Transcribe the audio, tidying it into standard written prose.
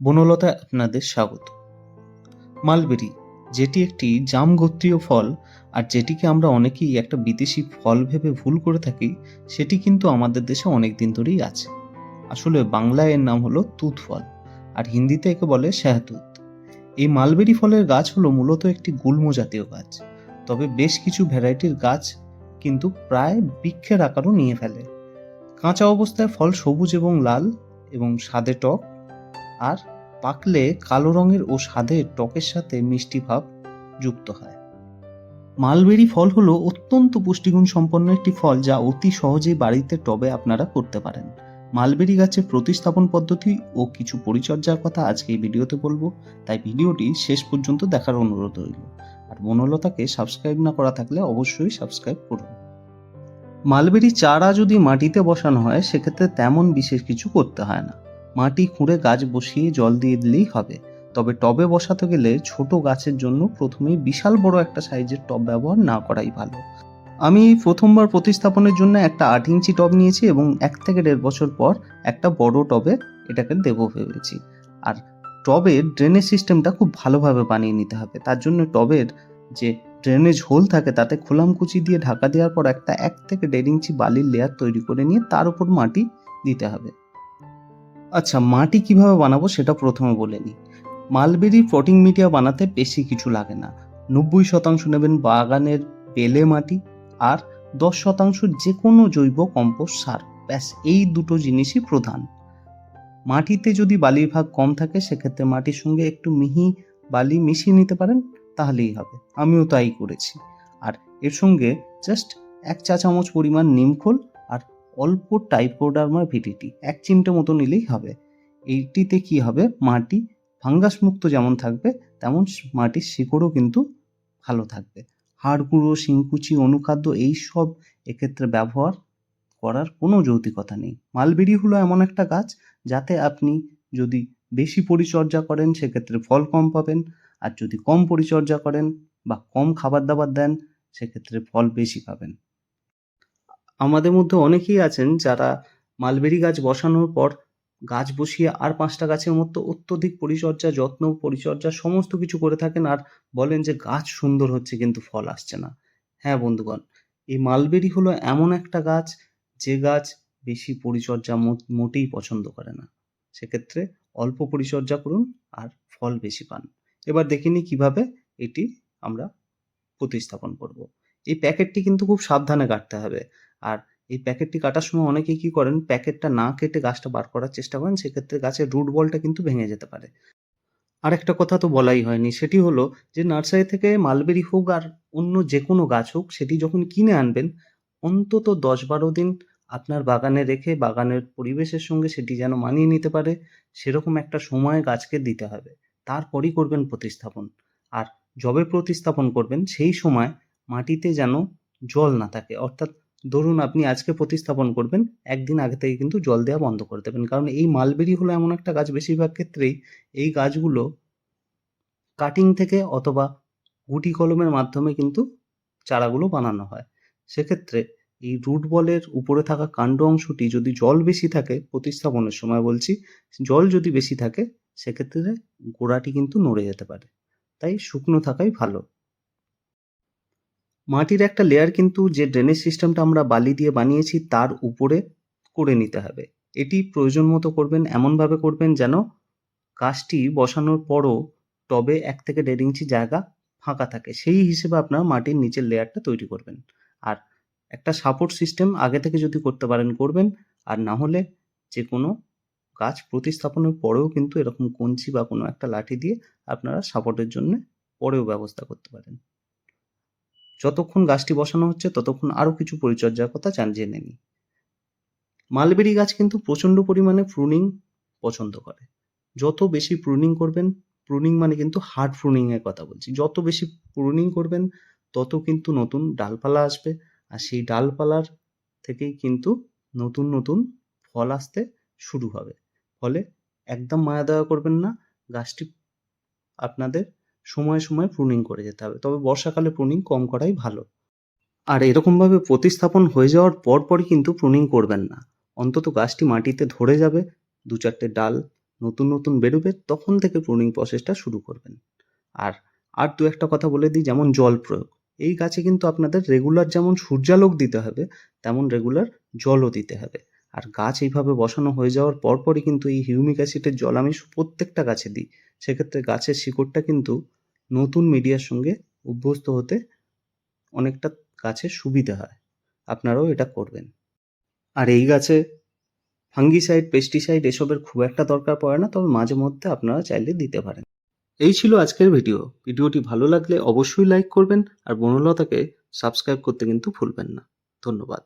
বনলতায় আপনাদের স্বাগত। মালবেরি, যেটি একটি জামগোত্রীয় ফল আর যেটিকে আমরা অনেকেই একটা বিদেশি ফল ভেবে ভুল করে থাকি, সেটি কিন্তু আমাদের দেশে অনেক দিন ধরেই আছে। আসলে বাংলায় এর নাম হলো তুত ফল আর হিন্দিতে একে বলে শাহতুত। এই মালবেরি ফলের গাছ হলো মূলত একটি গুল্ম জাতীয় গাছ, তবে বেশ কিছু ভ্যারাইটির গাছ কিন্তু প্রায় বৃক্ষের আকারও নিয়ে ফেলে। কাঁচা অবস্থায় ফল সবুজ এবং লাল এবং স্বাদে টক, আর পাকলে কালো রঙের ও স্বাদে টকের সাথে মিষ্টি ভাব যুক্ত হয়। মালবেরি ফল হলো অত্যন্ত পুষ্টিগুণ সম্পন্ন একটি ফল, যা অতি সহজেই বাড়িতে টবে আপনারা করতে পারেন। মালবেরি গাছের প্রতিস্থাপন পদ্ধতি ও কিছু পরিচর্যার কথা আজকে এই ভিডিওতে বলবো, তাই ভিডিওটি শেষ পর্যন্ত দেখার অনুরোধ রইল। আর বনলতাকে সাবস্ক্রাইব না করা থাকলে অবশ্যই সাবস্ক্রাইব করুন। মালবেরি চারা যদি মাটিতে বসানো হয়, সেক্ষেত্রে তেমন বিশেষ কিছু করতে হয় না। মাটি খুঁড়ে গাছ বসিয়ে জল দিয়ে দিলেই হবে। তবে টবে বসাতে গেলে ছোট গাছের জন্য প্রথমেই বিশাল বড় একটা সাইজের টব ব্যবহার না করাই ভালো। আমি প্রথমবার প্রতিস্থাপনের জন্য একটা 8 ইঞ্চি টব নিয়েছি এবং 1 থেকে 1.5 বছর পর একটা বড় টবে এটাকে দেবো ভেবেছি। আর টবের ড্রেনেজ সিস্টেমটা খুব ভালোভাবে বানিয়ে নিতে হবে। তার জন্য টবের যে ড্রেনেজ হোল থাকে তাতে খোলামকুচি দিয়ে ঢাকা দেওয়ার পর একটা 1 থেকে 1.5 ইঞ্চি বালির লেয়ার তৈরি করে নিয়ে তার উপর মাটি দিতে হবে। আচ্ছা, মাটি কিভাবে বানাবো সেটা প্রথমে বলে নিই। মালবেরি পটিং মিডিয়া বানাতে বেশি কিছু লাগে না। 90% নেবেন বাগানের বেলে মাটি আর 10% যে কোনো জৈব কম্পোস্ট সার। ব্যাস এই দুটো জিনিসই প্রধান। মাটিতে যদি বালির ভাগ কম থাকে, সেক্ষেত্রে মাটির সঙ্গে একটু মিহি বালি মিশিয়ে নিতে পারেন, তাহলেই হবে। আমিও তাই করেছি। আর এর সঙ্গে জাস্ট 1 চা চামচ পরিমাণ নিমখোল আর অল্প ট্রাইকোডার্মা ভিডিটি 1 চিমটে মতো নিলেই হবে। এইটিতে কি হবে, মাটি ফাঙ্গাস মুক্ত যেমন থাকবে, তেমন মাটির শিকড়ও কিন্তু ভালো থাকবে। হাড় গুঁড়ো, শিংকুচি, অনুখাদ্য এইসব এক্ষেত্রে ব্যবহার করার কোনো যৌক্তিকতা নেই। মালবেরি হলো এমন একটা গাছ যাতে আপনি যদি বেশি পরিচর্যা করেন, সেক্ষেত্রে ফল কম পাবেন, আর যদি কম পরিচর্যা করেন বা কম খাবার দাবার দেন, সেক্ষেত্রে ফল বেশি পাবেন। আমাদের মধ্যে অনেকেই আছেন যারা মালবেরি গাছ বসানোর পর গাছ বসিয়ে আর 5টা গাছের মতো অত্যধিক পরিচর্যা, যত্ন, পরিচর্যা সমস্ত কিছু করে থাকেন আর বলেন যে গাছ সুন্দর হচ্ছে কিন্তু ফল আসছে না। হ্যাঁ বন্ধুগণ, এই মালবেরি হলো এমন একটা গাছ যে গাছ বেশি পরিচর্যা মোটেই পছন্দ করে না। সেক্ষেত্রে অল্প পরিচর্যা করুন আর ফল বেশি পান। এবার দেখে নিই কিভাবে এটি আমরা প্রতিস্থাপন করব। এই প্যাকেটটি কিন্তু খুব সাবধানে কাটতে হবে। আর এই প্যাকেটটি কাটার সময় অনেকেই কি করেন, প্যাকেটটা না কেটে গাছটা বার করার চেষ্টা করেন, সেক্ষেত্রে গাছের রুট বলটা কিন্তু ভেঙে যেতে পারে। আরেকটা কথা তো বলাই হয়নি, সেটি হলো যে নার্সারি থেকে মালবেরি হোক আর অন্য যে কোনো গাছ হোক, সেটি যখন কিনে আনবেন, অন্তত 10-12 দিন আপনার বাগানে রেখে বাগানের পরিবেশের সঙ্গে সেটি যেন মানিয়ে নিতে পারে, সেরকম একটা সময় গাছকে দিতে হবে। তারপরই করবেন প্রতিস্থাপন। আর যবে প্রতিস্থাপন করবেন সেই সময় মাটিতে যেন জল না থাকে। অর্থাৎ ধরুন আপনি আজকে প্রতিস্থাপন করবেন, 1 দিন আগে থেকে কিন্তু জল দেওয়া বন্ধ করে দেবেন। কারণ এই মালবেরি হলো এমন একটা গাছ, বেশিরভাগ ক্ষেত্রেই এই গাছগুলো কাটিং থেকে অথবা গুটি কলমের মাধ্যমে কিন্তু চারাগুলো বানানো হয়। সেক্ষেত্রে এই রুট বলের উপরে থাকা কাণ্ড অংশটি যদি জল বেশি থাকে, প্রতিস্থাপনের সময় বলছি, জল যদি বেশি থাকে, সেক্ষেত্রে গোড়াটি কিন্তু নড়ে যেতে পারে। তাই শুকনো থাকাই ভালো। মাটির একটা লেয়ার কিন্তু যে ড্রেনেজ সিস্টেমটা আমরা বালি দিয়ে বানিয়েছি তার উপরে করে নিতে হবে। এটি প্রয়োজন মতো করবেন, এমনভাবে করবেন যেন গাছটি বসানোর পরও টবে 1 থেকে 1.5 ইঞ্চি জায়গা ফাঁকা থাকে। সেই হিসেবে আপনার মাটির নিচের লেয়ারটা তৈরি করবেন। আর একটা সাপোর্ট সিস্টেম আগে থেকে যদি করতে পারেন করবেন, আর না হলে যে কোনো গাছ প্রতিস্থাপনের পরেও কিন্তু এরকম কঞ্চি বা কোনো একটা লাঠি দিয়ে আপনারা সাপোর্টের জন্য পরেও ব্যবস্থা করতে পারেন। যতক্ষণ গাছটি বসানো হচ্ছে ততক্ষণ আরও কিছু পরিচর্যার কথা জেনে নিই। মালবেরি গাছ কিন্তু প্রচণ্ড পরিমাণে প্রুনিং পছন্দ করে। যত বেশি প্রুনিং করবেন, প্রুনিং মানে কিন্তু হার্ড প্রুনিং এর কথা বলছি, যত বেশি প্রুনিং করবেন তত কিন্তু নতুন ডালপালা আসবে, আর সেই ডালপালার থেকেই কিন্তু নতুন নতুন ফল আসতে শুরু হবে। ফলে একদম মায়া দয়া করবেন না, গাছটি আপনাদের সময়ে সময়ে প্রুনিং করে যেতে হবে। তবে বর্ষাকালে প্রুনিং কম করাই ভালো। আর এরকমভাবে প্রতিস্থাপন হয়ে যাওয়ার পরপরই কিন্তু প্রুনিং করবেন না। অন্তত গাছটি মাটিতে ধরে যাবে, 2-4টে ডাল নতুন নতুন বেরোবে তখন থেকে প্রুনিং প্রসেসটা শুরু করবেন। আর দু একটা কথা বলে দিই, যেমন জল প্রয়োগ। এই গাছে কিন্তু আপনাদের রেগুলার যেমন সূর্যালোক দিতে হবে, তেমন রেগুলার জলও দিতে হবে। আর গাছ এইভাবে বসানো হয়ে যাওয়ার পরপরই কিন্তু এই হিউমিক অ্যাসিডের জল আমি প্রত্যেকটা গাছে দিই। সেক্ষেত্রে গাছের শিকড়টা কিন্তু নতুন মিডিয়ার সঙ্গে অভ্যস্ত হতে অনেকটা গাছের সুবিধা হয়। আপনারাও এটা করবেন। আর এই গাছে ফাঙ্গিসাইড, পেস্টিসাইড এসবের খুব একটা দরকার পড়ে না, তবে মাঝে মধ্যে আপনারা চাইলে দিতে পারেন। এই ছিল আজকের ভিডিও। ভিডিওটি ভালো লাগলে অবশ্যই লাইক করবেন আর বনলতাকে সাবস্ক্রাইব করতে কিন্তু ভুলবেন না। ধন্যবাদ।